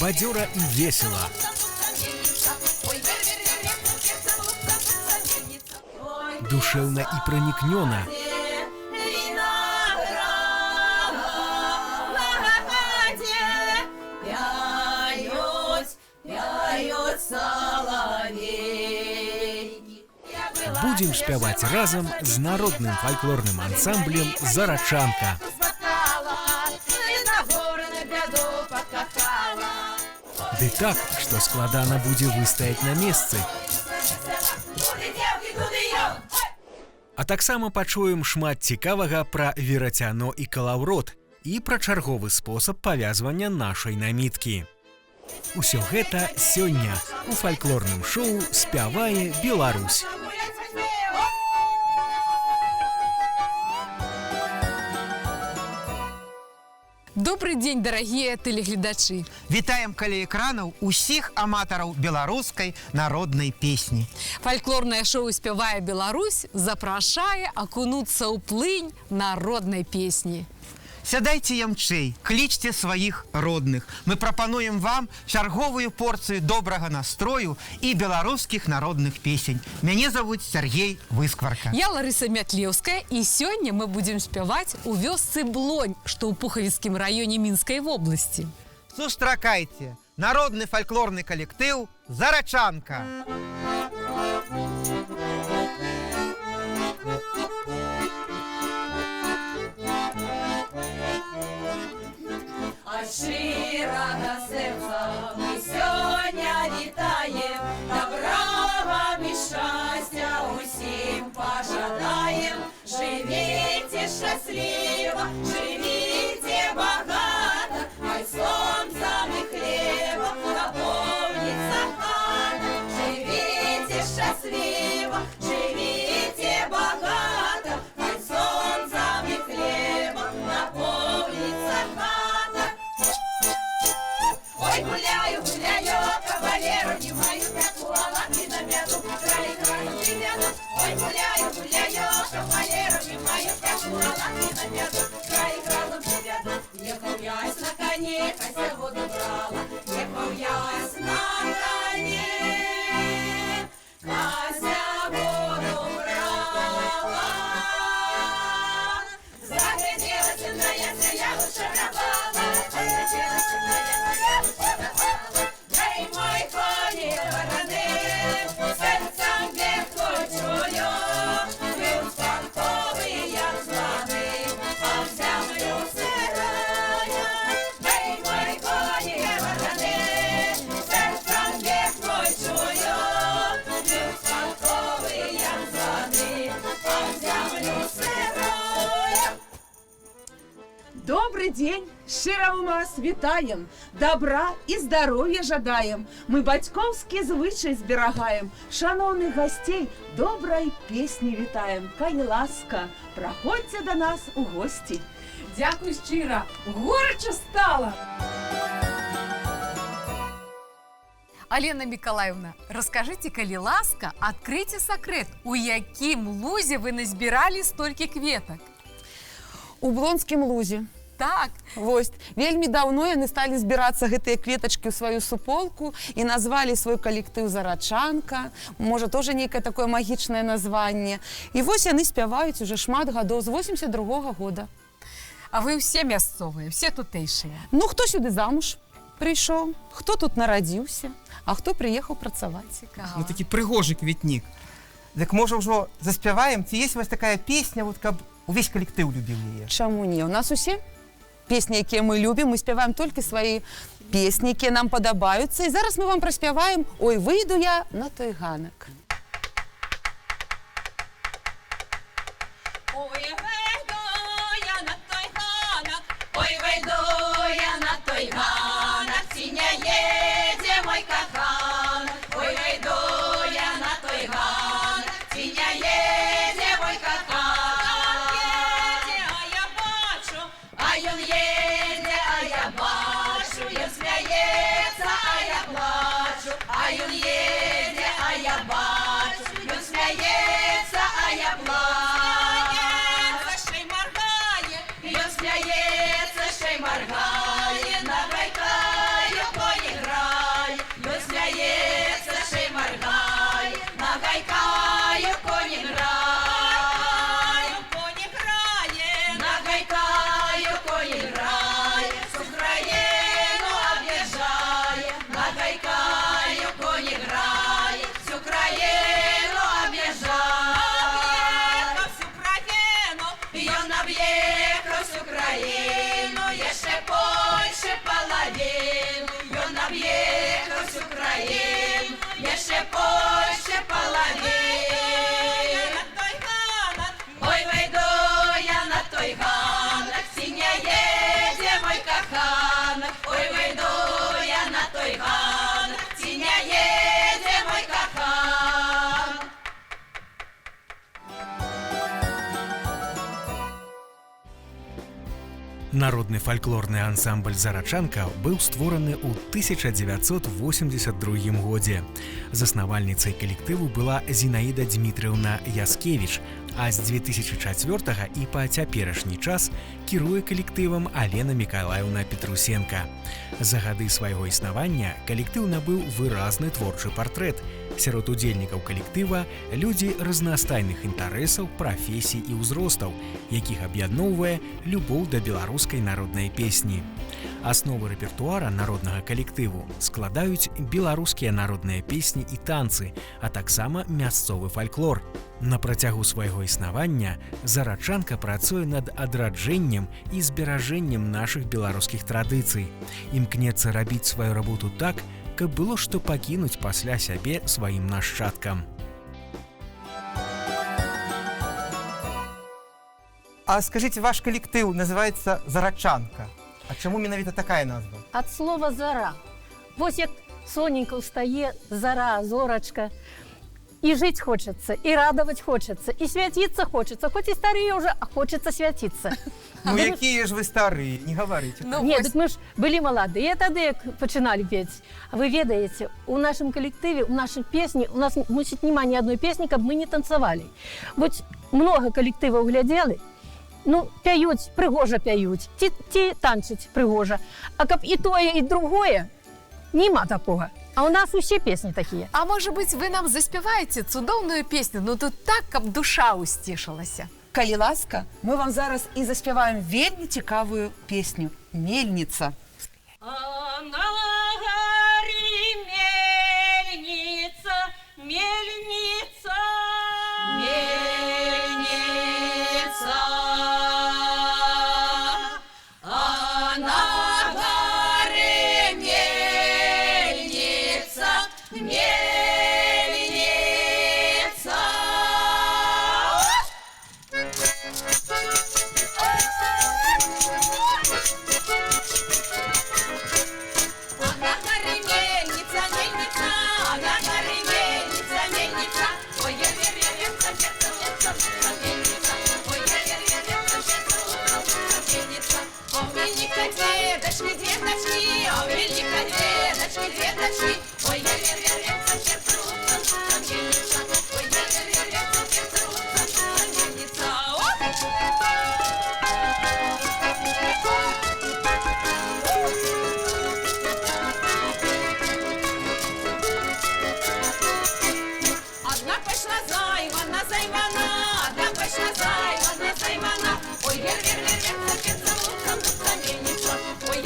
бадзёра і весела. Душевно и проникненно. Будем спевать разом с народным фольклорным ансамблем «Зарачанка». Ды так, что складана будзе выстаять на месцы. А таксама пачуем шмат цікавага пра верацяно і калаўрот і пра чарговы спосаб павязвання нашай наміткі. Усё гэта сёння у фальклорным шоу «Спявае Беларусь». Добрый день, дорогие телеглядачи! Вітаем каля экранаў усіх аматараў беларускай народнай песні. Фольклорное шоу «Спявае Беларусь» запрашае акунуцца ў плынь народнай песні. Сядайце ямчэй, клічце сваіх родных. Мы прапануем вам чарговую порцыю добрага настрою і беларускіх народных песень. Мяне завуць Сергей Выскварка. Я Ларыса Мятлеўская, і сёння мы будзем спяваць у вёсцы Блонь, што ў Пухавіцкім раёне Мінскай вобласці. Сустракайце народны фальклорны калектыў «Зарачанка». Шчырага сэрца мы сёння вітаем, добра вам і шчасця усім пажадаем. Жывіце шчасліва, жывіце багата, хай сонцам і хлебам напоўніцца хата. Жывіце шчасліва, жывіце багата, хай сонцам і хлебам напоўніцца хата. Ой, гуляю, гуляю, кавалеру, не маю пятку, а лапки на мяду, край краем привяду. Ой, гуляю, гуляю, кавалеру, не маю пятку, а лапки на мяду, край краем привяду. Ехал ясь на коне, Кася воду брала, ехал ясь на коне, Кася воду брала. Захотелось на яйца, я лучше рвала, захотелось на яйца, я лучше. Дай мой кони вороны, сердцем вверх твой чую, плюс фанковые звоны, а в землю сырая. Дай мой кони вороны, сердцем вверх твой чую, плюс фанковые звоны, а в землю сырая. Добрый день! Шчыра ў вас вітаем, добра і здароўя жадаем. Мы бацькоўскі звычай зберагаем, шаноўных гасцей добрай песні вітаем. Калі ласка, праходзьце да нас у госці. Дякую шчыра, горача стала! Алена Миколаевна, расскажите, калі ласка, адкрыйце сакрэт, у якім лузе вы назбіралі столькі кветак? У Блонскім лузе. Так. Вось, вельмі даўно яны сталі збірацца гэтыя кветачкі ў сваю суполку і назвалі свой калектыў «Зарачанка». Можа, тоже нейкае такое магічнае названне. І вось яны спяваюць уже шмат гадоў, з 82-го года. А вы ўсе мясцовыя, ўсе тутэйшыя? Ну, хто сюды замуж прыйшоў, хто тут нарадзіўся, а хто прыехаў працаваць. Цікава. Ну, такі прыгожы кветнік. Дык можа ўжо заспяваем, ці есть у вас такая песня, вот, каб увесь калектыў любіў яе? Чаму не? У нас усе песні, якія мы любім, мы спяваем толькі свае песні, якія нам падабаюцца. І зараз мы вам праспяваем «Ой, выйду я на той ганак». Ой, выйду я на той ганок, ой, выйду я на той ганок, ці не едзе мой каханок. Ой, выйду я на той ганок, ці не едзе мой каханок. Едзе, а я бачу, а ён едзе, а я бачу, ён смяецца, а я плачу, а ён едзе, а я бачу. країну, є ще Польщі половину, ён об'їхав всю країну, є ще Польщі половину. Ой, вийду я на той ганок, синя їде мой коханок, ой, вийду я на той ганок, синя їде мой коханок. Народны фальклорны ансамбль «Зарачанка» быў створаны ў 1982 годзе. Заснавальніцай калектыву была Зінаіда Дмітрыўна Яскевіч, а з 2004 і па цяперашні час кіруе калектывам Алена Мікалаіўна Петрусенка. За гады свайго існавання калектыў набыў выразны творчы партрэт. Сярод удзельнікаў калектыва людзі разнастайных інтарэсаў, прафесій і ўзростаў, якіх аб'ядноўвае любоў да беларускай народнай песні. Асновы рэпертуара народнага калектыву складаюць беларускія народныя песні і танцы, а таксама мясцовы фальклор. На працягу свайго існавання «Зарачанка» працуе над адраджэннем і зберажэннем нашых беларускіх традыцый. Імкнецца рабіць сваю работу так, каб было што пакінуць пасля сябе сваім нашчадкам. А скажите, ваш коллектив называется «Зарачанка». А чому менавіта такая назва? От слова «зара». Вось як соненька устае, зара, зорочка. И жить хочется, и радовать хочется, и святиться хочется. Хоть и старые уже, а хочется святиться. Ну, якія ж ви старі, не говорите. Нет, так мы ж были молодые тогда, як починали петь. А вы ведаете, у нашем коллективе, у нашей песни, у нас, мусить, нема ни одной песни, каб мы не танцевали. Вот много коллективов глядели, ну, пяють, пригожа пяють, ті танчать пригожа. А каб і тое, і другое, нема такого. А у нас усе песни такие. А может быть, вы нам заспеваете цудоўную песню, ну тут так, каб душа усцішылася. Калі ласка, мы вам зараз і заспяваем вельмі цікавую песню «Мельница». А на горе мельница, мельница, мельница. А на горе мельница, мельница. Ой, одна пошла займана, займана, одна пошла займана, займана. Ой, ой,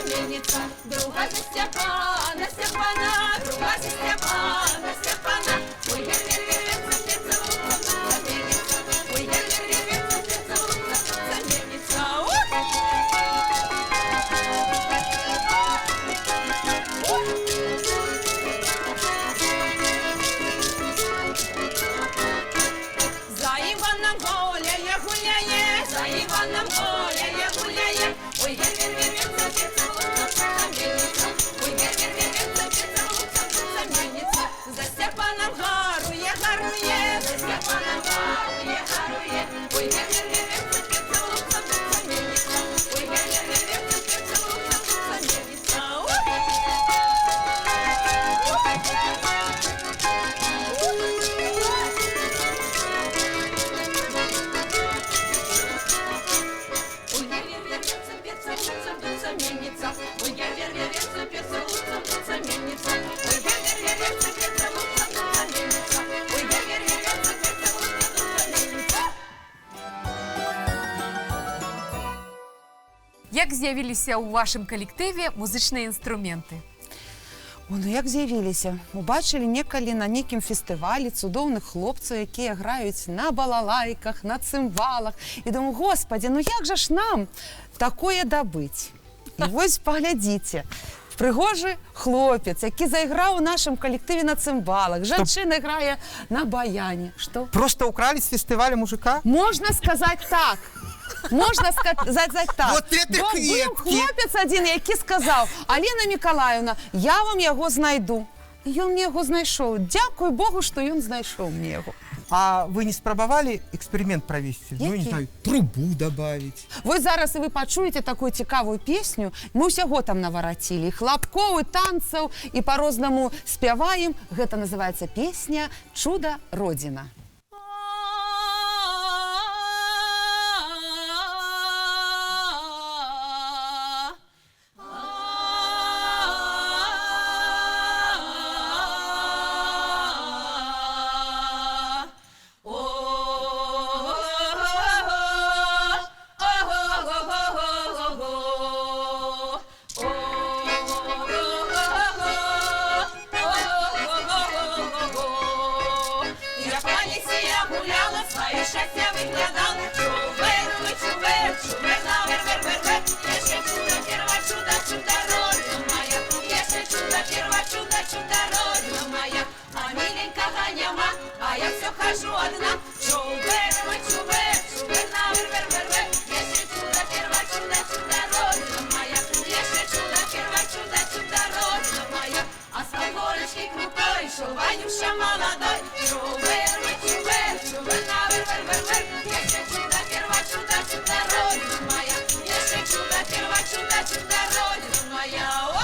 мельница. Друга за Степана, Степана, друга за Степана, Степана. Ой, мельница. Ой, мельница. За Иваном гуляя, гуляя, за Иваном гуляя, гуляя. Ой, за Степаном гарує, гарує, за Степаном гарує, гарує. Ой, Як з'явіліся ў вашым калектыве музычныя інструменты? О, ну як з'явілися? Убачили некалі на нейкім фестивалі цудоўных хлопцаў, якія граюць на балалайках, на цымбалах. І думаю, господи, ну як же ж нам такое дабыць? І вось паглядзіце. Прыгожы хлопец, які зайграў у нашым калектыве на цымбалах. Жанчына грае на баяне. Што? Просто украли с фестиваля мужика? Можна сказаць так. Можна сказаць так. Вот это Бо кветкі. быў хлопец адзін, які сказаў: Алена Мікалаевна, я вам яго знайду. І ён мне яго знайшоў. Дзякуй Богу, што ён знайшоў мне яго. А вы не спробовали эксперимент провести? Ну, не Який? знаю, трубу добавить. Вось зараз і вы пачуеце такую цікавую песню. Мы ўсяго там наварацілі. Хлапкоў, і танцаў, і па-рознаму спяваем. Гэта называецца песня «Чудо Родина». Я по лісі я гуляла, своє щастя виглядала. Чувер, чувер, чувер, на вер-вер-вер-вер. Я ще чудо, перва чудо, чудо родина моя. Я ще чудо, перва чудо, чудо родина моя. А миленького нема, а я все хожу одна. Чувер, чувер, чувер, на вер-вер-вер-вер. Я ще чудо, перва чудо, чудо родина моя. Я ще чудо, перва чудо, чудо родина моя. А с подгорочки крутой шел Ванюша молодой. Чувер, чувер, чувер, на вер-вер-вер-вер. Я ще чудо, перва чудо, чудо родина моя. Я ще чудо, перва чудо, чудо родина моя. О!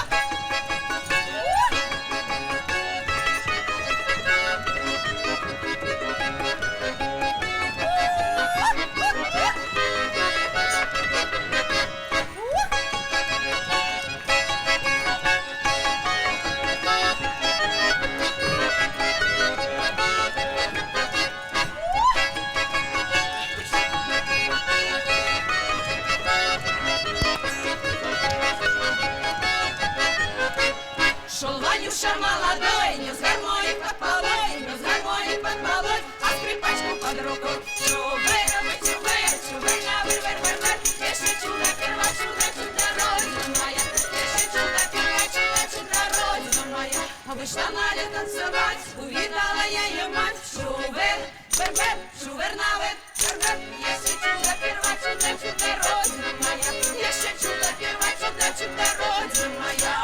Шел Ванюша молодой, нес гармоник под полой, нес гармоник под полой, а скрипачку под рукой. Чувер, чувер, чувер, на вер-вер-вер-вер. Еще чудо, перва чудо, чудо родина моя. Еще чудо, перва чудо, чудо родина моя. Вышла Надя танцевать, увидала я ее мать. Чувер, вер-вер, чувер, на вер-вер-вер. Еще чудо, перва чудо, чудо родина моя. Еще чудо, перва чудо, чудо родина моя.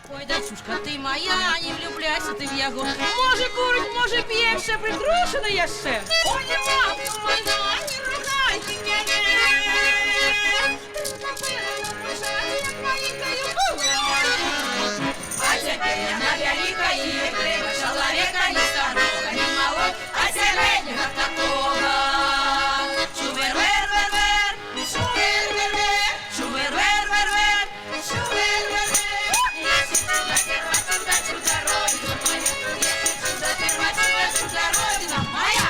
Ой, дочушка, ти моя, не влюбляйся ти в яго. Може курить, може п'є, ще притрушена я ще. Ой, не мамка моя, не ругайте меня. Ты забыла нарушать, як маленькою була. А теперь она великая и крепкая человека, ни старого, ни малого, а среднего такого. Шувер-вер-вер-вер, шувер-вер-вер, шувер-вер-вер-вер, шувер-вер-вер. Если чудо, перва чудо, чудо родина моя. Если чудо, перва чудо, чудо родина моя.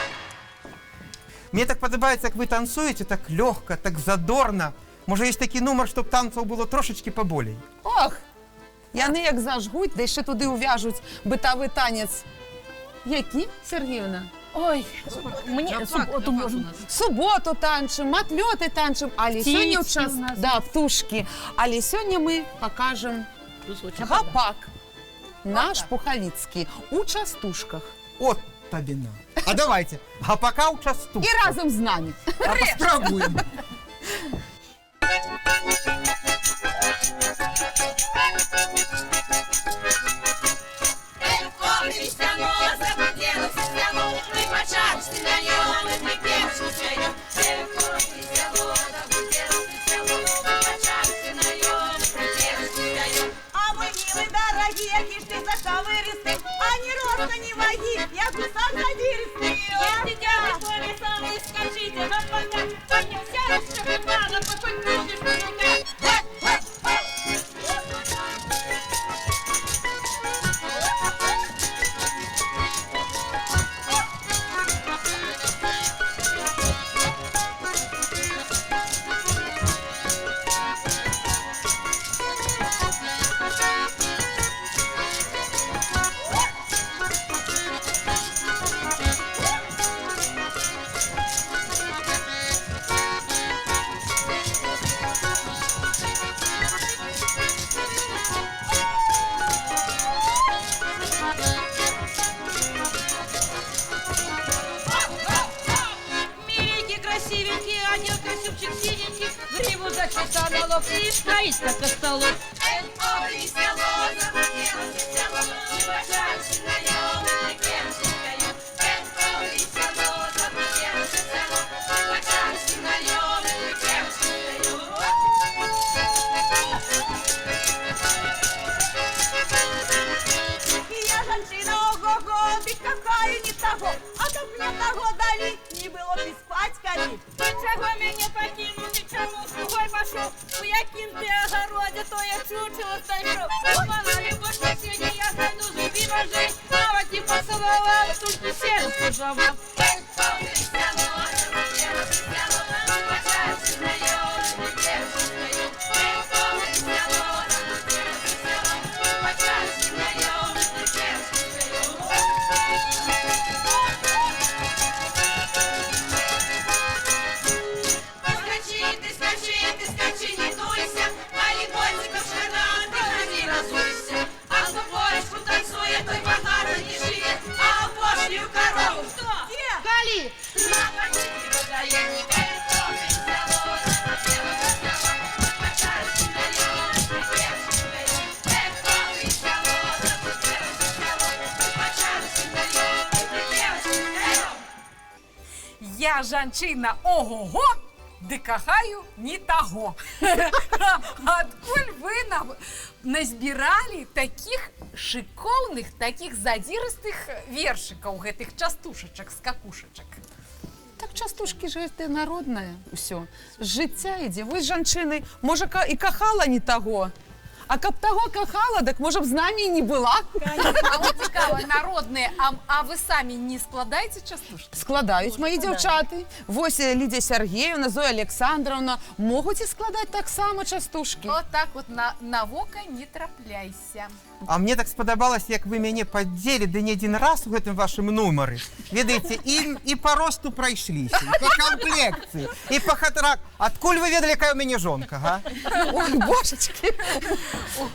Мне так подобається, як ви танцюєте, так легко, так задорно. Може, є такий номер, щоб танців було трошечки поболей? Ох, яны як зажгуть, да ще туди увяжуть битовий танець. Які, Сергіївна? Ой, мне субботу можем. Суботу танчым, матлёты танчым, але Птички сёння ў час, у нас да, птушки. Але сёння мы покажем гапак наш пухавіцкі у частушках. От табіна. А давайте, гапака у часту. І разом з нами. А поспробуємо. Які ж ти заковиристий, ані роста, ні ваги, як гусак задиристий. Ох, дитя, ви самі скажіть, на пока, понявся, що не надо, Часа на лоб и стоит, как остолоп. Ой, село, захотелось село, не бажаешь на ёлке, кемчикаю. Ой, село, захотелось село, не бажаешь на ёлке, кемчикаю. Я женщина, ого-го, ты какая не того, а как мне того дали, не было бы спать ходить. Чего меня покинул, и чему слугой пошел? У яким ты огороде, то я чучело стащу. Помогали бы соседи, я зайду, живи ножей. А вот и поцеловал, только сердце пожаловал. Ой, село, захотелось село, не бажаешь на ёлке, кемчикаю. Ой, село, захотелось село, не бажаешь на ёлке, кемчикаю. Скачи, не дуйся, моих ботиков жена, ты ходи, разуйся. А кто порочку танцует, той богато не живет, а пошлю корову. Кто? Где? Кали! На ботинке выдает, ой, село, захотелось село, не бажаешь на ёлке, кемчикаю. Ой, село, захотелось село, не бажаешь на ёлке, кемчикаю. Я жанчына ого-го, ды кахаю не таго. Адкуль вы назбіралі таких шыкоўных, таких задзірыстых вершыкаў, гэтых частушачак, скакушачак? Так частушкі ж гэта народнае ўсё. З жыцця ідзе. Вось жанчыны, можа, і кахала не таго. А каб таго кахала, так можа б з намі і не была. А вот цікава, народныя, а вы самі не складаеце частушкі? Складаюць мои дзяўчаты. Вось Лідія Сергеевна, Зоя Александровна могуць і складаць таксама частушкі. Вот так вот на вока не трапляйся. А мне так спадабалось, як вы мяне падзелі, да не адзін раз у гэтым вашым нумары. Ведаеце, і па росту прайшліся, і па камплекцыі, і па хатрак. Адкуль вы ведалі, якая ў мяне жонка, га? Ой, божачкі.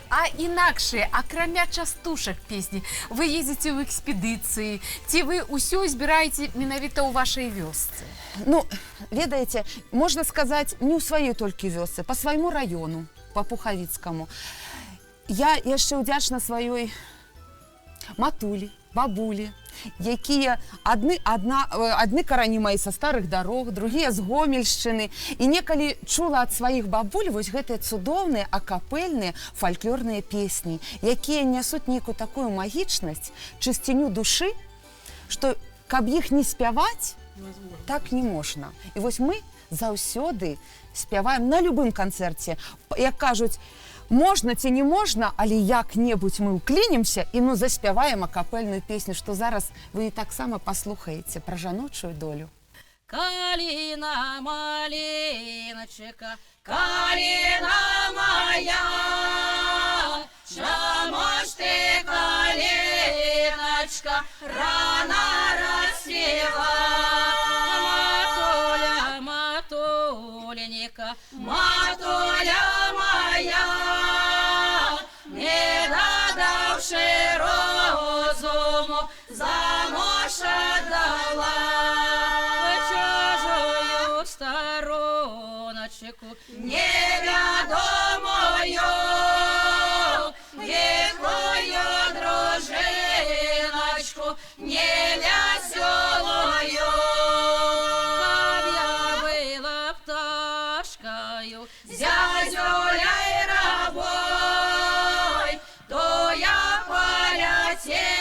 А інакшыя, акрамя частушак песні, вы ездзіце ў экспедыцыі, ці вы ўсё збіраеце менавіта ў вашай вёсцы? Ну, ведаеце, можна сказаць, не ў сваёй толькі вёсцы, па свайму раёну, па Пухавіцкаму. Я яшчэ ўдзячна сваёй матулі, бабулі, якія адны карані маі са старых дарог, другія з Гомельшчыны. І некалі чула ад сваіх бабуль вось гэтыя цудоўныя акапельныя фальклорныя песні, якія нясуць нейкую такую магічнасць, чысціню душы, што каб іх не спяваць, так не можна. І вось мы заўсёды спяваем на любым канцэрце. Як кажуць, можна ці не можна, але як-небудзь мы ўклінемся і заспяваем акапельную песню, што зараз вы таксама паслухаеце пра жаночую долю. Калина, малиночка, калина моя, чему ж ты, калиночка, рано расцвела? Матуля, матуленька, матуля моя, не додавши розуму, замуж отдала. Чужую стороночку, неведомую, веклую дружиночку, невеселую. Как я была пташкою, зязюлей рабой, то я полетела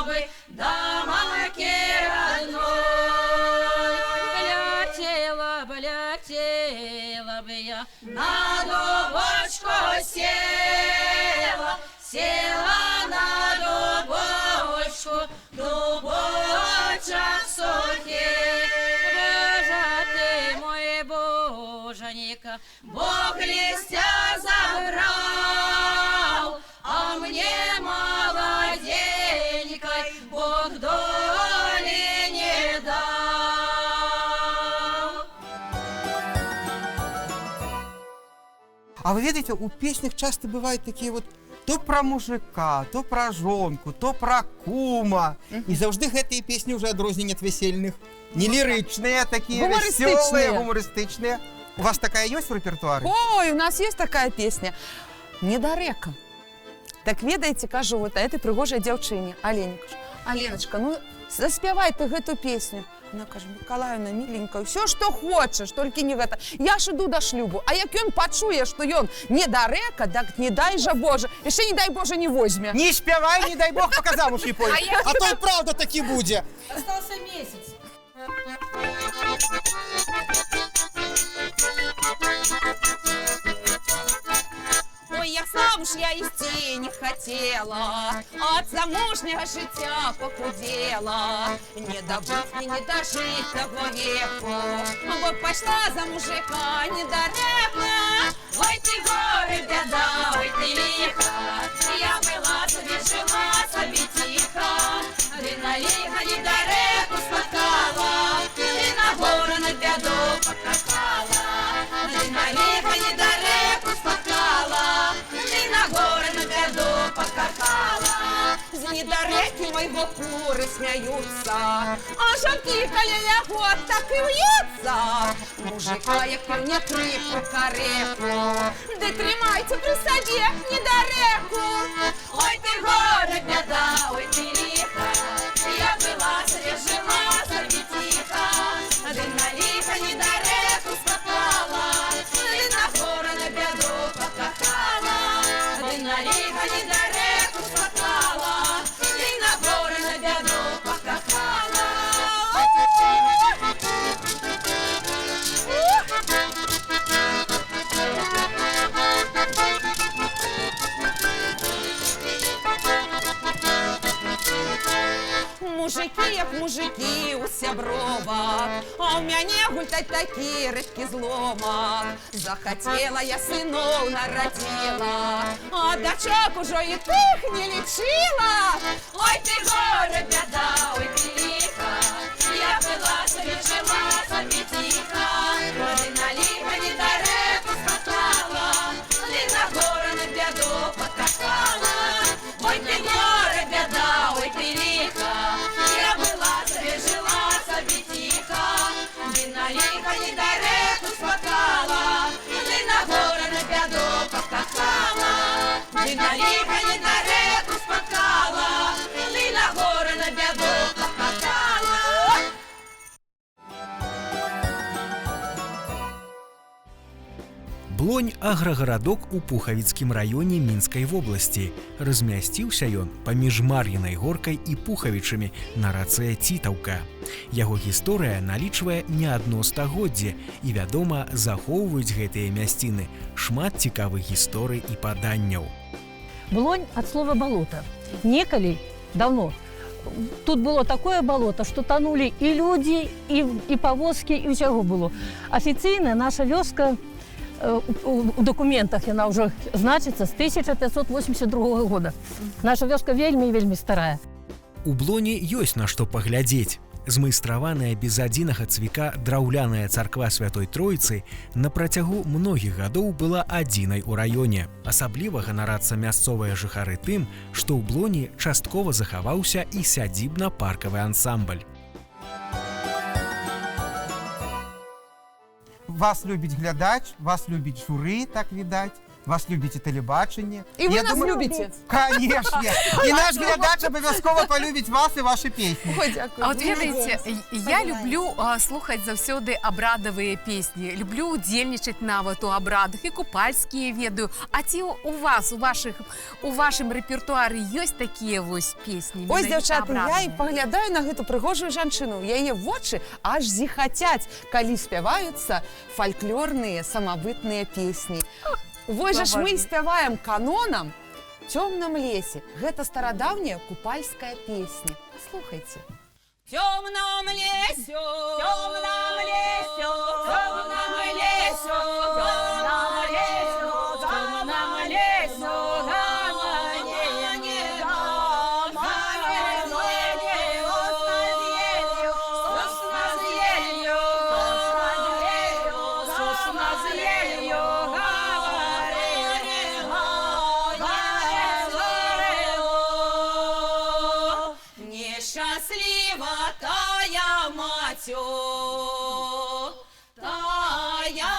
бы до матки родной. Летела бы я, на дубочку села, села на дубочку, дубочек сухий. Боже ты мой, боженька, Бог листья забрал, а мне молоденькой Бог доли не дал. А вы ведаеце, у песнях часто бывают такие вот то про мужика, то про жонку, то про кума. І заўжды гэтыя песні уже адрозненне ад весельных. Не лірычныя, такія весёлыя, гумарыстычныя. У вас такая есть в репертуаре? Ой, у нас есть такая песня. Недалеко. Так ведаеце, кажу, вот этой прыгожай дзяўчыне, Алене, кажу, Аленочка, ну заспявай ты гэту песню. Она кажа, Миколаевна, миленькая, все, что хочешь, только не гэта. Я ж иду до шлюбу, а як ён пачуе, что ён недалеко, так не дай же Боже, еще не дай Боже не возьме. Не спявай, не дай Бог, пока замуж не пойдет. А то и правда таки буде. Остался месяц. Ой, як замуж я идти не хотела, от замужнего життя похудела. Не добыть мне, не дожить того веку, вот пошла за мужика недалеко. Ой, ты горе, беда, ой, ты лихо, я была собі, жила собі тихо. Ты на лихо недалеко споткала, ты на гору на беду покахала. Ты на лихо недалеко споткала, ты на горы на беду покахала. З недалеки моего куры смеются, а жонки коля яго так и вьются. Мужика, як не крипу карепу, де тримайте при саді недалеко. Ой, ти горе, беда, ой, ти лихо, я была себе, жила собі тихо. Ти на лихо недалеко споткала, ти на горы на беду покахала. Ти на лихо недалеко споткала, ти на горы на беду покахала. Мужики, як мужики у сябровак, а у мяне гультать такі рыбкі зломак. Захотела я сынов народила, а дочок ужо и тых не лечила. Ой, ты горе, беда, ой, ты лихо, я была себе, жила собі тихо. Ты на лихо недалеко споткала, ты на горы на беду подкахала. Ой, ты горе, беда, ой, ты лихо, я была себе, жила собі тихо. Ты на лихо недалеко споткала, ты на горы на беду подкахала. Ты на лихо недалеко споткала, ты на горы на беду подкахала. Блонь аграгарадок у Пухавіцкім раёне Мінскай вобласці. Размясціўся ён паміж Мар'інай горкай і Пухавічамі на рацэ Цітаўка. Яго гісторыя налічвае не адно стагоддзе і, вядома, захоўваюць гэтыя мясціны шмат цікавых гісторый і паданняў. Блонь от слова болото. Неколи, давно, тут было такое болото, что тонули и люди, и повозки, и всего было. Официально наша вёска, у документах она уже значится, с 1582 года. Наша вёска вельми и вельми старая. У Блоні ёсць на што паглядзець. Змайстраваная без адзінага цвіка драўляная царква Святой Троіцы на працягу многіх гадоў была адзінай у раёне. Асабліва ганарацца мясцовыя жыхары тым, што ў Блоні часткова захаваўся і сядзібна-паркавы ансамбль. Вас любіць глядач, вас любіць журы, так відаць. Вас любите телебачення. И вы нас любите. Конечно. И наш глядач обов'язково полюбить вас и ваши песни. Ой, дякую. А от ведаеце, я люблю слухаць заўсёды абрадавыя песні, люблю удзельнічаць нават у абрадах і купальскія ведаю. А ці у вашым рэпертуары ёсць такія вось песні? Ось, дзяўчаты, я і абрадавыя? паглядаю на гэту прыгожую жанчыну. Яе вочы аж зіхацяць, калі спяваюцца фальклорныя самабытныя песні. Вось жа ж мы спяваем канонам в цёмным лесе. Гэта старадаўняя купальская песня. Слухайце. В темном лесе, в темном лесе, в темном лесе, в темном лесе, в темном лесе, несчастлива тая матё, тая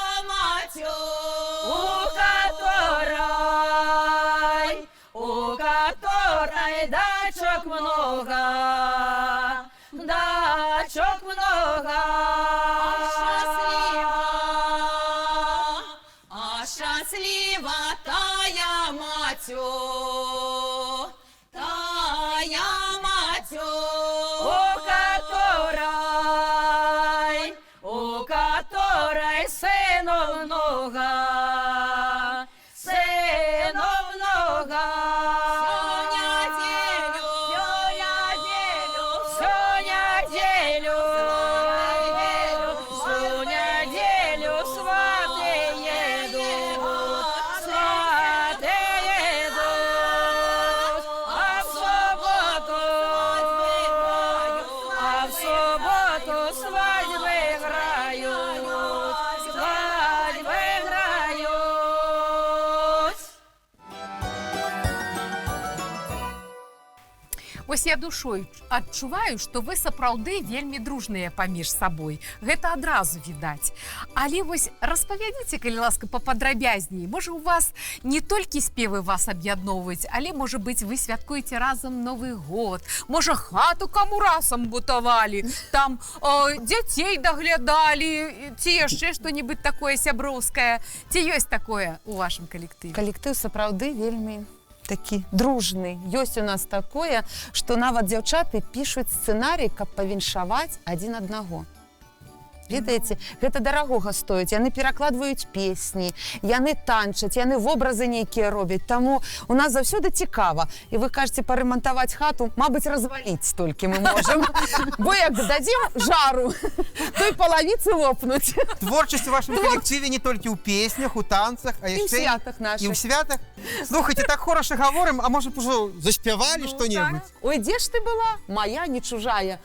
дочок много. А счастлива тая матю, у которой сынов много, сынов много. Всю неделю сваты едут, сваты едут, а в субботу свадьбы играют, свадьбы играют. Вось я душой адчуваю, што вы сапраўды вельмі дружныя паміж сабой. Гэта адразу відаць. Але вось распавядзіце, калі ласка, пападрабязней. Можа, у вас не толькі спевы вас аб'ядноўваюць, але, можа быць, вы святкуеце разам Новы год. Можа, хату каму разам бутавалі, там дзяцей даглядалі, ці яшчэ што-небудзь такое сяброўскае. Ці ёсць такое у вашым калектыве? Калектыў сапраўды вельмі такі дружны. Ёсць у нас такое, што нават дзяўчаты пішуць сцэнарый, каб павіншаваць адзін аднаго. Ведаеце, гэта дарагога стоіць. Яны перакладваюць песні, яны танчаць, яны вобразы нейкія робяць. Таму у нас заўсёды цікава. І вы кажаце, парэмантаваць хату, мабыць, разваліць столькі мы можам. Бо як дадзім жару, то і палавіцы лопнуць. Творчасць у вашым калектыве не толькі ў песнях, у танцах, а І ў яшчэ святах і нашых. ў святах. Слухайте, так хораша гаворым, а можа б ужо заспявалі што-небудзь? Ой, дзе ж ты была? Моя не чужая.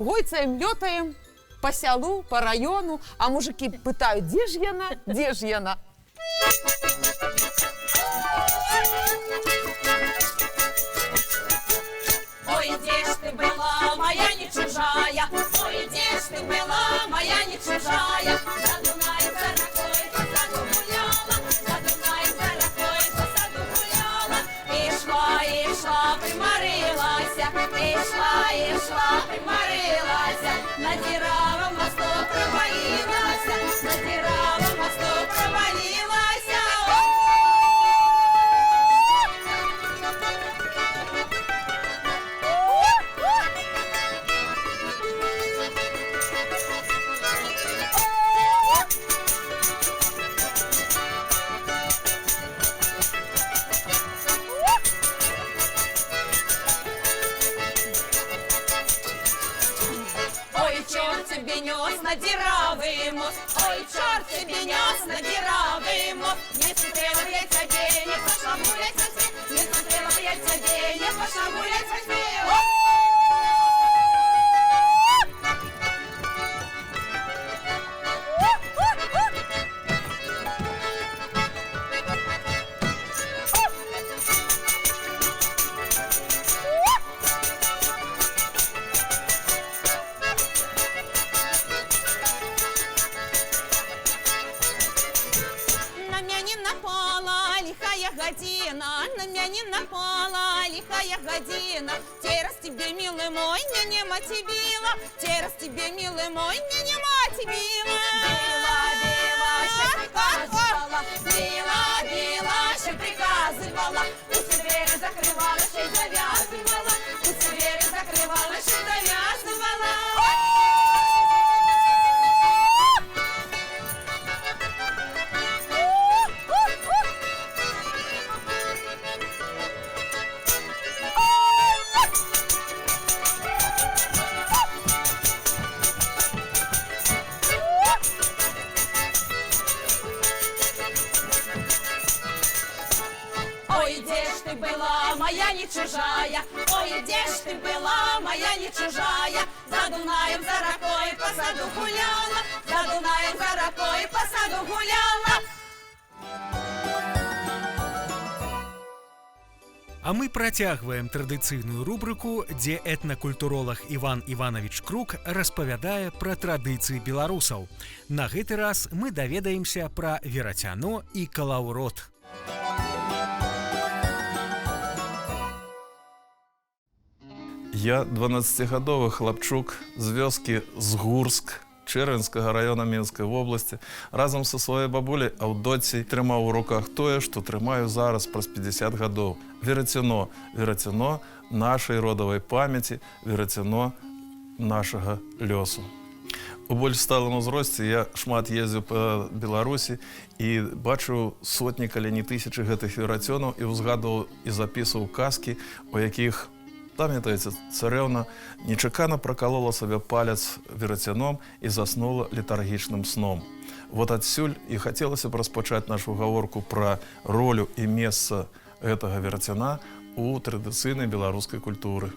Гойцаем, лётаем по сялу, по району, а мужики пытают, где ж яна, где ж яна. Ой, где ж ты была, моя не чужая, ой, где ж ты была, моя не чужая. За Дунаем, за рекой, по саду гуляла, за Дунаем, за рекой, по саду гуляла. И шла, приморилася, и шла, приморилася. На Діравом мосту провалилася, на Діравом мосту провалилася. Ой, черт тебе нес на Діравий мост, ой, черт тебе нес на Діравий мост. Не смотрела б я тебе, не пошла гулять во сне, не смотрела б я тебе, не пошла гулять во сне. На меня не напала лихая година, на меня не напала лихая година. Тераз тебе, милый мой, не мать била, тераз тебе, милый мой, не мать била. Била, ще приказывала, у двери закрывала, ще завязывала, у двери закрывала, ще завязывала. Ой, где ж ты была, моя не чужая, ой, где ж ты была, моя не чужая. За Дунаем, за рекой, по саду гуляла, за Дунаем, за рекой, по саду гуляла. А мы працягваем традыцыйную рубрыку, дзе этнакультуролаг Іван Іванович Крук распавядае пра традыцыі беларусаў. На гэты раз мы даведаемся пра верацяно і калаўрот. Я 12-гадовы хлапчук з вёскі Згурск Чэрвенскага района Мінскай вобласці разам са сваёй бабуляй Аўдоцяй трымаў у руках тое, што трымаю зараз праз 50 гадоў. Верацяно, верацяно нашай родавай памяці, верацяно нашага лёсу. У больш сталым узросце я шмат ездзіў па Беларусі і бачыў сотні, калі не тысячы гэтых верацёнаў і узгадваў і запісваў казкі, у якіх, памятаеце, царэўна нечакана пракалола сабе палец верацяном і заснула летаргічным сном. Вот адсюль і хацелася б распачаць нашу гаворку пра ролю і месца гэтага верацяна у традыцыйнай беларускай культуры.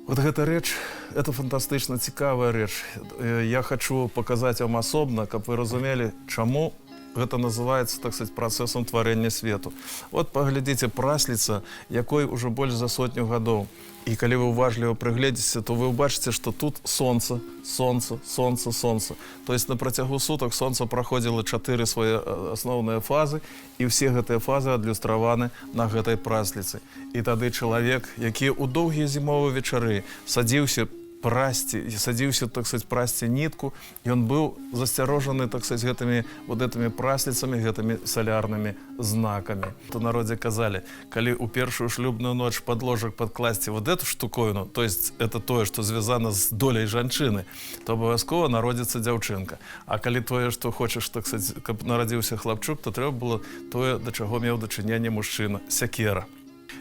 Вот гэта рэч, это фантастычна цікавая рэч. Я хочу паказаць вам асобна, каб вы разумелі, чаму гэта называецца, так сказать, працэсам тварэння свету. Вот паглядзіце, прасліца, якой ужо больш за 100 гадоў. І калі вы уважліва прыгледзіце, то вы ўбачыце, што тут сонца, сонца, сонца, сонца. То есть на працягу сутак сонца праходзіла 4 свае асноўныя фазы, і ўсе гэтыя фазы адлюстраваны на гэтай прасліцы. І тады чалавек, які ў доўгія зімовыя вечары садзіўся прасці, садзіўся, так сказать, прасці нітку, ён быў засцярожаны, так сказать, гэтымі вот этими прасліцамі, гэтымі салярнымі знакамі. У народзе казалі, калі ў першую шлюбную ноч пад ложак падкласці вот эту штуковину, то есть это тое, што звязана з доляй жанчыны, то абавязкова народзіцца дзяўчынка. А калі тое, што хочаш, так сказать, каб нарадзіўся хлапчук, то трэба было тое, да чаго меў дачыненне мужчына, сякера.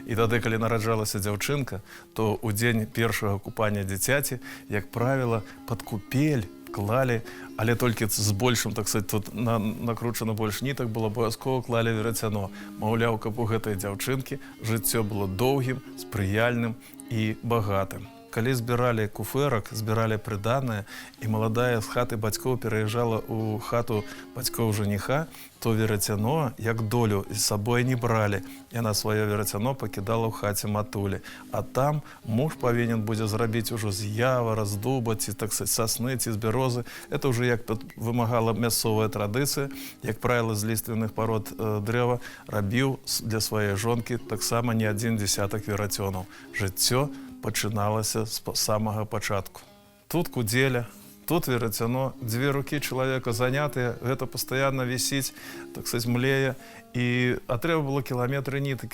І тады, калі нараджалася дзяўчынка, то ў дзень першага купання дзіцяці, як правіла, пад купель клалі, але толькі з большым, так сказать, тут накручана больш нітак было, абавязкова клалі верацяно. Маўляў, каб у гэтай дзяўчынкі жыццё было доўгім, спрыяльным і багатым. Калі збіралі куфэрак, збіралі прыданае, і маладая з хаты бацькоў пераязджала ў хату бацькоў жаніха, то верацяно, як долю, з сабой не бралі. Яна сваё верацяно пакідала ў хаце матулі. А там муж павінен будзе зрабіць ужо з явара, з дуба, ці так сасны, ці з бярозы. Это ўжо як тут вымагала мясцовая традыцыя. Як правіла, з ліственных парод дрэва рабіў для сваёй жонкі таксама не 1 десятак верацёнаў. Жыццё пачыналася з самага пачатку. Тут кудзеля, тут верацяно, 2 рукі чалавека занятыя, гэта пастаянна вісіць, так сказать, млее, а трэба было кіламетры нітак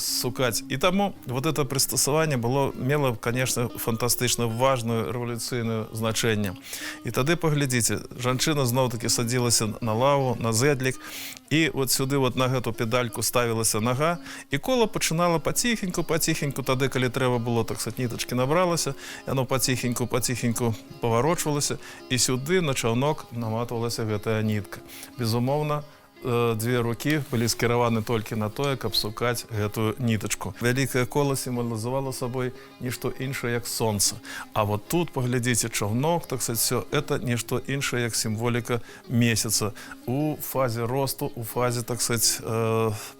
сукаць. І таму вот это прыстасаванне мела, конечно, фантастычна важную рэвалюцыйную значэнне. І тады паглядзіце, жанчына зноў-такі садзілася на лаву, на зэдлік, і вот сюды вот на гэту педальку ставілася нага, і кола пачынала паціхеньку, тады, калі трэба было, так сказать, нітачкі набралася, яно паціхеньку паварочвалася, і сюды на чаўнок наматвалася гэтая нітка. Безумоўна, 2 рукі былі скіраваны толькі на тое, каб сукаць гэтую нітачку. Вялікае кола сімвалізавала сабой нішто іншае, як сонца. А вот тут, паглядзіце, чаўнок, так сказать, все это нішто іншае, як сімволіка месяца. У фазе росту, у фазе, так сказать,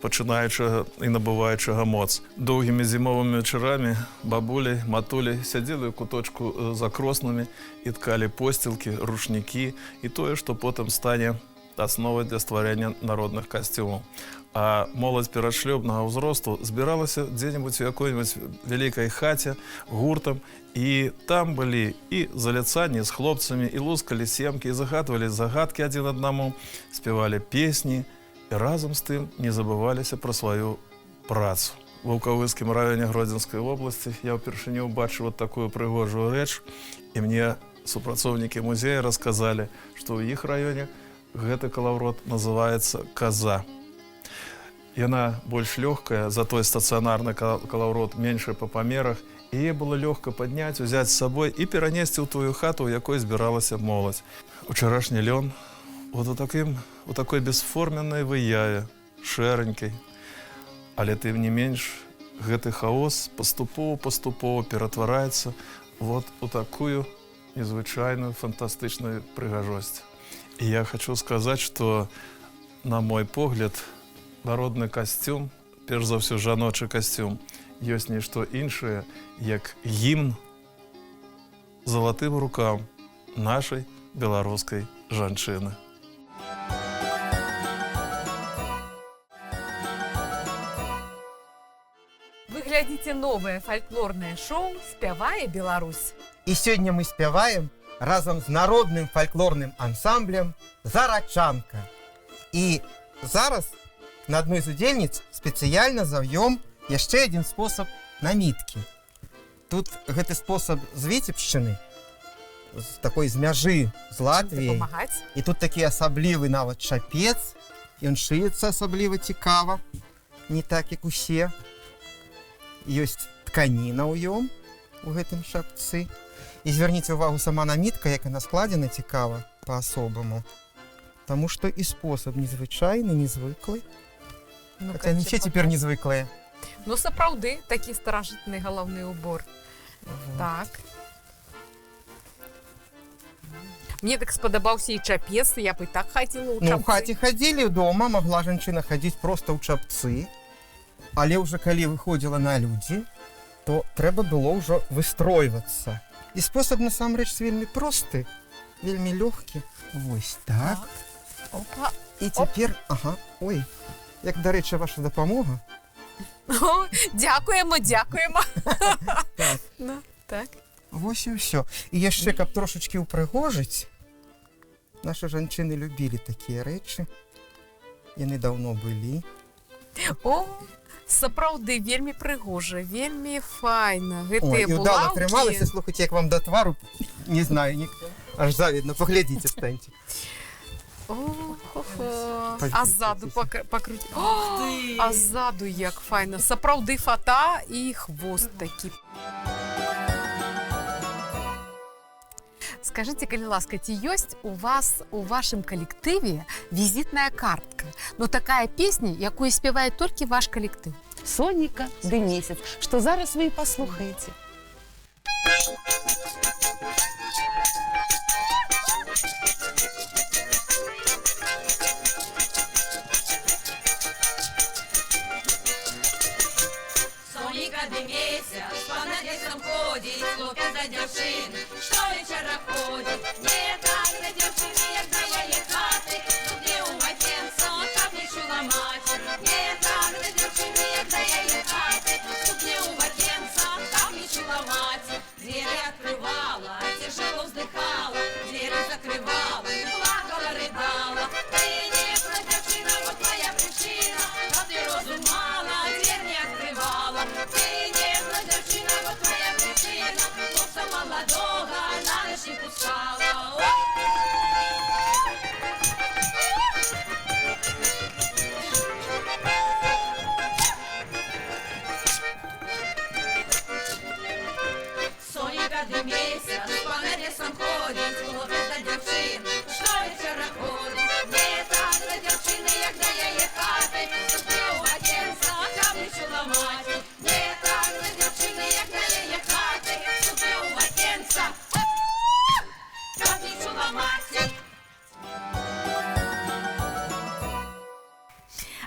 пачынаючага і набываючага моц. Доўгімі зімовымі вечарамі бабулі, матулі сядзелі ў куточку за кроснамі і ткалі посцілкі, рушнікі і тое, што потым стане асновай для стварэння народных касцюмаў. А моладзь перадшлюбнага ўзросту збіралася дзе-небудзь у якой-небудзь вялікай хаце, гуртам, і там былі і заляцанні з хлопцамі, і лускалі семкі, і загадвалі загадкі адзін аднаму, спявалі песні, і разам з тым не забываліся пра сваю працу. У Ваўкавыскім раёне Гродзенскай вобласці я ўпершыню ўбачыў вот такую прыгожую рэч, і мне супрацоўнікі музея расказалі, што ў іх раёне гэты калаўрот называецца каза. Яна больш лёгкая, затой стацыянарны калаўрот меншы па памерах, і яе было лёгка падняць, узяць з сабой і перанесці ў тую хату, у якой збіралася моладзь. Учарашні лён у такой бесформеннай выяве, шэранькай, але тым не менш гэты хаос паступова ператвараецца вот у такую незвычайную фантастычную прыгажосць. І я хочу сказаць, што, на мой погляд, народны касцюм, перш за ўсё жаночы касцюм, ёсць нешто іншае, як гімн залатым рукам нашай беларускай жанчыны. глядите новое фольклорное шоу «Спявае Беларусь». И сегодня мы спеваем разом с народным фольклорным ансамблем «Зарачанка». И зараз на одной из удельниц специально завьем еще один способ намитки. Тут гэты способ з Віцебшчыны, з такой змяжы з Латвіяй. Помогать. І тут такі асаблівы нават чапец, ён шыецца асабліва цікава, не так як усе. Ёсць тканіна ў ём у гэтым шапцы. І звярніце ўвагу, сама намітка, як яна складзена цікава па-асобаму. Таму што і спосаб незвычайны, незвыклы. Ну, Хаця не все цяпер незвыклыя. Ну, сапраўды, такі старажытны галаўны убор. Так. Мне так спадабаўся і чапец, я бы і так хадзіла ў чапцы. Ну, у хаце хадзілі, дома магла жанчына хадзіць проста ў чапцы, але ўжо калі выходзіла на людзі, то трэба было ўжо выстройвацца. І спосаб насамрэч вельмі просты, вельмі лёгкі. Вось так. Опа. І цяпер, ой, як, дарэчы, ваша дапамога. О, дзякуємо. Так. Ну, так. Вось і ўсё. І яшчэ, каб трошачкі ўпрыгожыць, нашы жанчыны любілі такія рэчы. Яны даўно былі. О, сапраўды, вельмі прыгожа, вельмі файна. Ой, Гэтыя і ўдала булаўкі. трымалася, слухайце, як вам да твару, не знаю, аж завідна, паглядзіце, станьце. А ззаду пакруці. А ззаду як файна. Сапраўды фата і хвост такі. Скажите, калі ласка, ці ёсць у вас у вашым калектыве візітная картка? Ну, такая песня, якую спявае толькі ваш калектыв. Соника ды месяц, што зараз вы і паслухаеце. Соника ды месяц, па навесам ходзіць, хлопец да дзяўчыны, што вечара ходзіць. Не так да дзяўчыны, як да яе хаты, тут не ў вакенца, каб не чула маці. Не так да дзяўчыны, як да яе хаты, тут не ў вакенца, каб не чула маці. Дзверы открывала, цяжело вздыхала, дзверы закрывала, плакала, рыдала. Ты не пра дзяўчына, вот твоя прычына, каб ты розумала, дверь не открывала. Ты не пра дзяўчына, вот твоя прычына, хлопца маладога на ноч не пускала. Соника ды месяц, па навесам ходзіць, хлопец да дзяўчыны, што вечара ходзіць. Не так да дзяўчыны, як да яе хаты, тут не ў вакенца, каб не чула маці. Не так да дзяўчыны, як да яе хаты, тут не ў вакенца, каб не чула маці.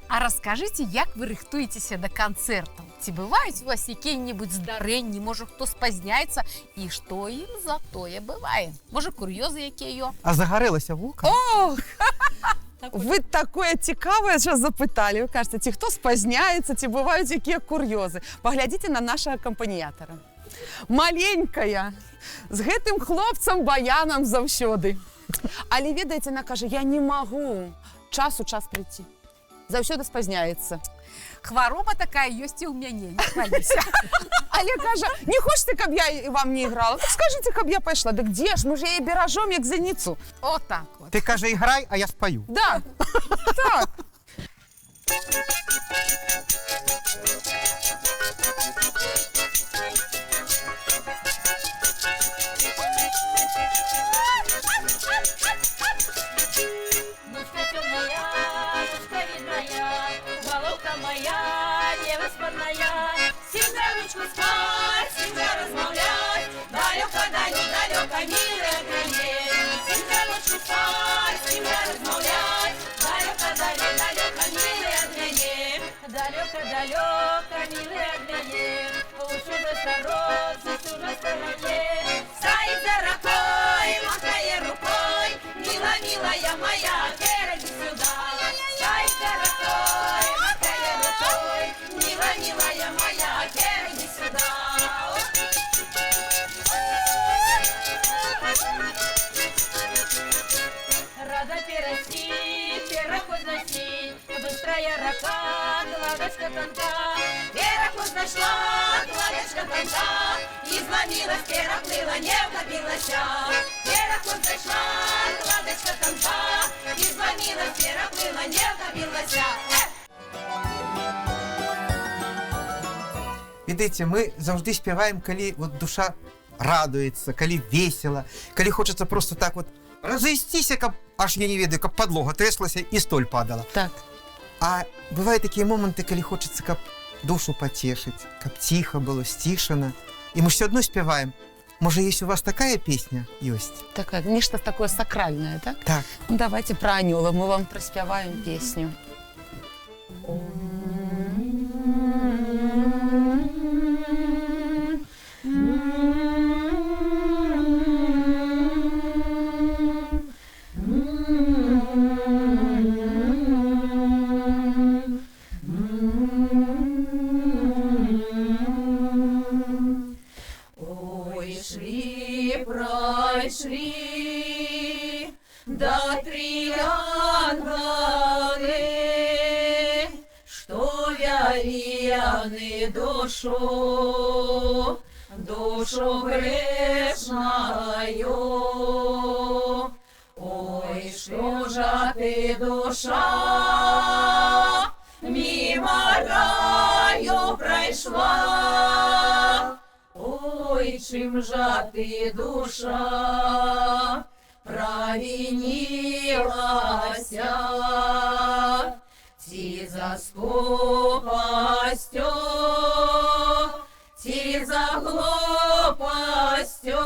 А раскажыце, як вы рыхтуецеся да канцэртаў? Ці бываюць у вас якія-небудзь здарэнні, можа, хто спазняецца, і што ім за тое бывае? Можа, кур'ёзы якія? А загарэлася вока? Ох! Ви такое цікаве зараз запитали. Ви кажете, ці хто спазняється, ці бувають які курйози. Поглядіть на нашого акомпаніатора. Маленькая, з гэтым хлопцем баяном завсёды. Але, ведаеце, вона каже, я не можу час у час прийти. Завсёды спазняється. Хвароба такая ёсць і ў мяне, не хвалюся. Але каже, не хочете, каб я вам не іграла? Так скажите, каб я пайшла. Да где ж, мы ж яе беражом, як зеніцу. О так вот. Ты, каже, іграй, а я спою. Да, так. Мушка темная, мушка видная, головка моя невоспанная. Всегда ручку спать, всегда размовлять, далеко, милая граней. Всегда ручку спать, всегда размовлять, далеко, милая граней. Далеко, милая граней, лучше бы стараться, чужой стороне. Стоит за рукой, махая рукой, милая моя, иди сюда. Стоит за рукой, махая рукой, милая моя, иди кладочка тонка, Вера знайшла, кладочка тонка, і зломилась, переплила, не втопилася. Вера знайшла, кладочка тонка, і зломилась, переплила, не втопилася. Відаеце, мы заўжды спяваем, калі вот душа радуецца, калі весела, калі хочацца просто так вот разысціся, каб аж я не ведаю, каб падлога трэслася і столь падала. Так. А бывае такія моманты, калі хочацца, каб душу пацешыць, каб ціха было, сцішана. І мы ж все адно спяваем. Можа, есть у вас такая песня? Ёсць. Такое, нечто такое сакральное, да? Так. Ну, давайте про анёла, мы вам проспеваем песню. Ой, шли, пройшли, да три ангелы, что вяли душу грешною. Ой, что же ты, душа, мимо раю пройшла? Ой, чим же ти, душа, провинилася, ті за скупостю, ті за глупостю,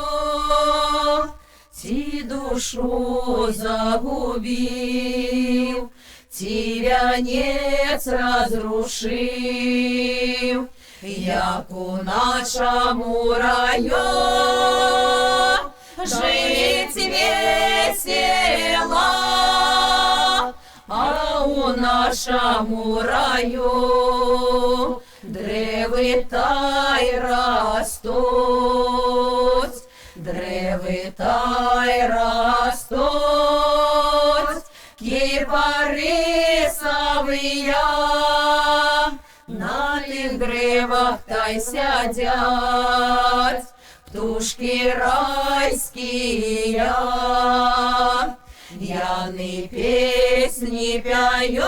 ті душу загубив, ті вянець разрушив. Як у нашому раю жить весело, а у нашому раю древи та й ростуть, древи та й ростуть, кипарисовые. На тих древах та й сядять птушки райські, яни пісні п'ють,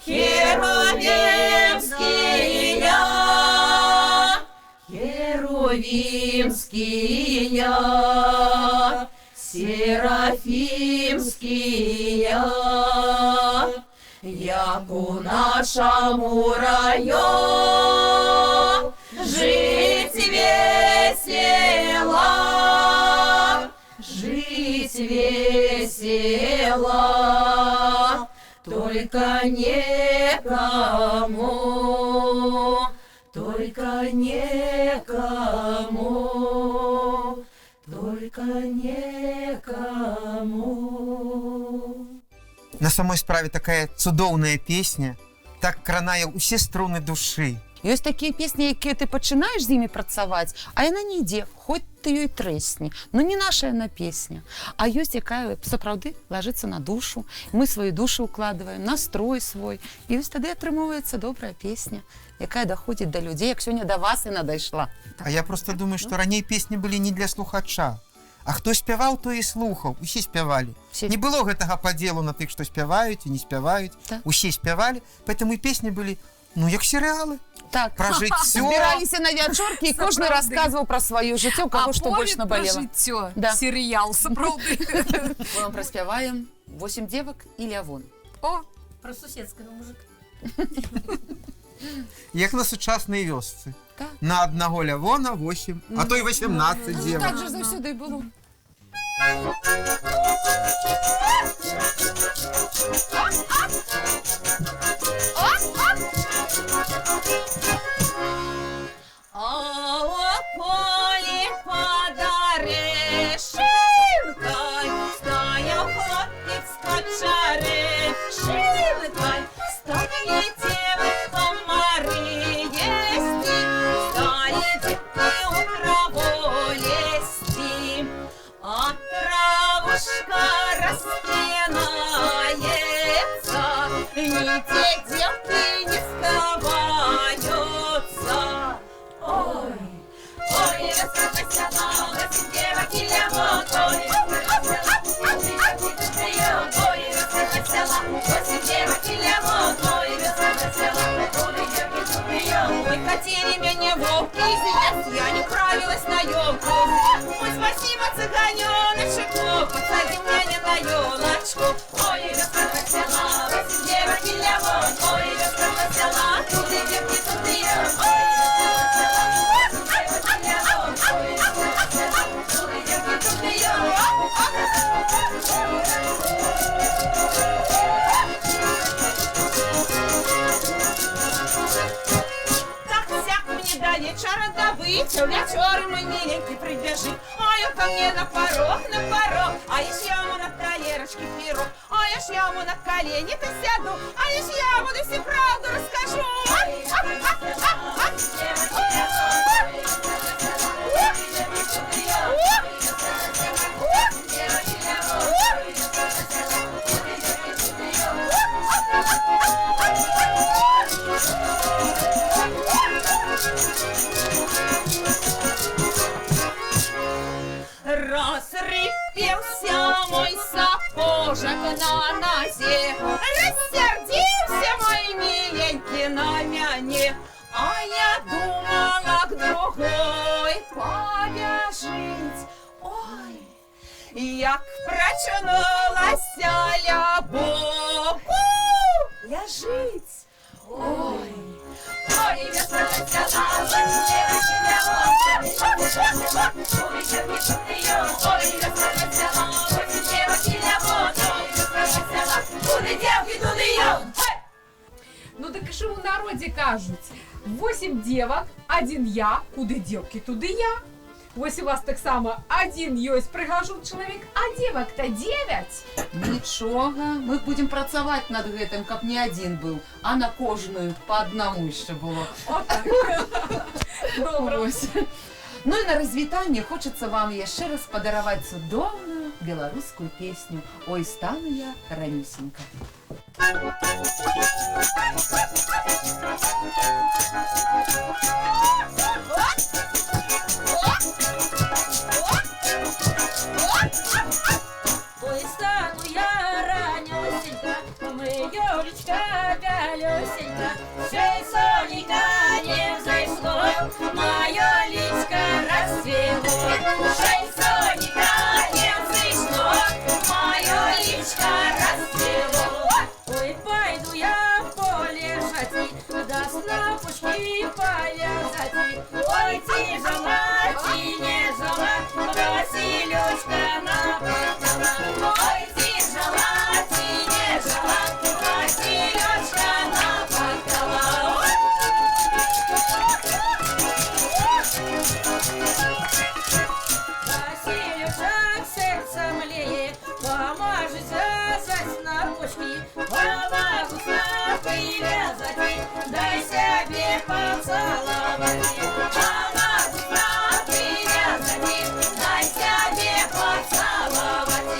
херовимські, херовимські, серафимські. Як у нашому раю жить весело, жить весело, только некому, только некому, только некому. На самой справе такая цудоўная песня, так кранае ўсе струны душы. Ёсць такія песні, якія ты пачынаеш з імі працаваць, а яна не ідзе, хоць ты ёй трэсні. Ну не наша яна песня. А ёсць якая сапраўды ложится на душу. Мы сваю душу укладываем, настрой свой. І ось тады атрымоўваецца добрая песня, якая даходзіць да людзей, як сёння да вас і надайшла. А я просто думаю, што раней песні былі не для слухача. А хто спяваў, то і слухаў, усе спявалі. Не было гэтага падзелу на тых, што спяваюць і не спяваюць. Усе спявалі, поэтому і песні былі, ну, як серыялы. Так, про жыццё. Збіраліся на вячоркі, і кожны расказваў пра сваё жыццё, каго што больш набалела. А повід про жыццё, Да. серыял, сапраўды. Мы вам праспяваем 8 девак і лявон. О, Про суседского мужика. Як на сучаснай вёсцы. Так. На аднаго лявона 8, а то і 18 дзевак. Так же заўсёды і было. А у полі под орешинкой стоял хлопець кочарешинкой, стоит девка Мария стоит девка у траволести, а травушка распинается, Нити девки не сковаются. Ой, ой, раскрепостяна, лосин девок и лямон. Ой, раскрепостяна, ой, раскрепостяна, лосин девок и лямон. Ой, раскрепостяна, ой, девки тут прием. Ой, хотели меня волки изъять, я не правилась на елку. Ой, спасибо, цыганеночку, посади меня на елочку. Ой, раскрепостяна, лосин девок и лямон. Ой, раскрепостяна, тут и девки тут прием. Ой, до вечера добыть, вечер мой миленький прибежит. Ой, ко мне на порог, а я ж яму на талерочке пирог. Ой, я ж яму на колени-то сяду, а я ж я буду всю правду расскажу. Разрыпился мой сапожек на нозе, рассердился мой миленький на мяне, а я думала к другой побежить. Ой, як прочнулась любовь лежить. Ой, ой, я спросила, девочки, Ну так що в народі кажуть, 8 девок, 1 я, куди девки, туди я. Ось у вас так само один ёсть пригажун чоловік, а девок-то 9. Нічого, ми будемо працювати над гэтым, каб не один був, а на кожную по одному ще було. Отак. Добре. Ось. Ну і на розвітання хочеться вам ще раз подарувати цудовну білоруську пісню «Ой, стану я ранюсенька». Ой, стану я ранюсенька, Юлечка Галюсенька, шей соника не взошло, моё личко расцвело. Шей соника не взошло, моё личко расцвело. Ой, пойду я полежать, да снапушки повязать. Ой, тяжела, тяжела, Василёчка нападала. Ой, тяжела, тяжела, Василёчка нападала. Василёчек сердце млеет, поможет вязать на пучки, помогу снапы вязать, дай себе поцеловать. Помогу снапы вязать, дай себе поцеловать.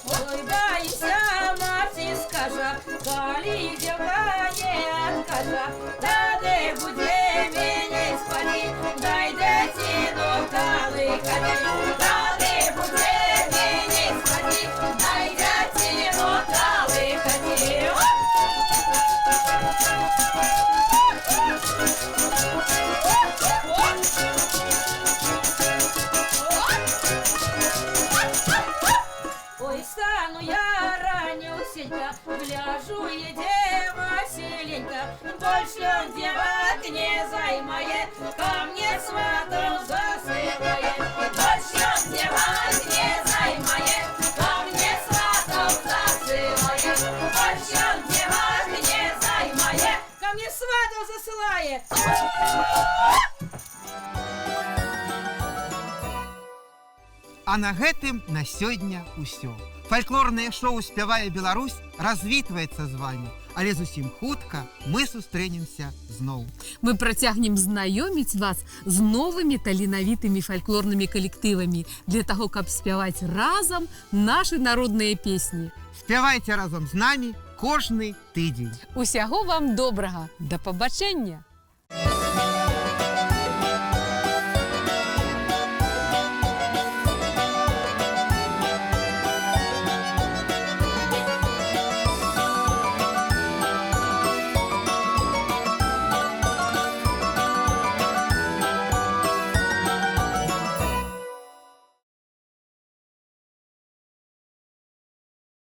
Ой, боится мати скажа, коли девка не откажа, тады буде меня спали, дай дитину колыкать. Тады буде меня спали, дай дитину колыкать. Ой, стану я ранюсенька, гляжу, еде Василенька, больше он девок не займает, ко мне сватов засылает. Больше он девок не займает, ко мне сватов засылает. Больше он девок не займает, ко мне сватов засылает. А на гэтым на сёння ўсё. Фальклорнае шоу «Спявае Беларусь» развітваецца з вами, але зусім хутка мы сустрэнемся зноў. Мы працягнем знаёміць вас з новымі таленавітымі фальклорнымі калектывамі для таго, каб спяваць разам нашы народныя песні. Спявайце разам з намі кожны тыдзень. Усяго вам добрага. Да пабачэння!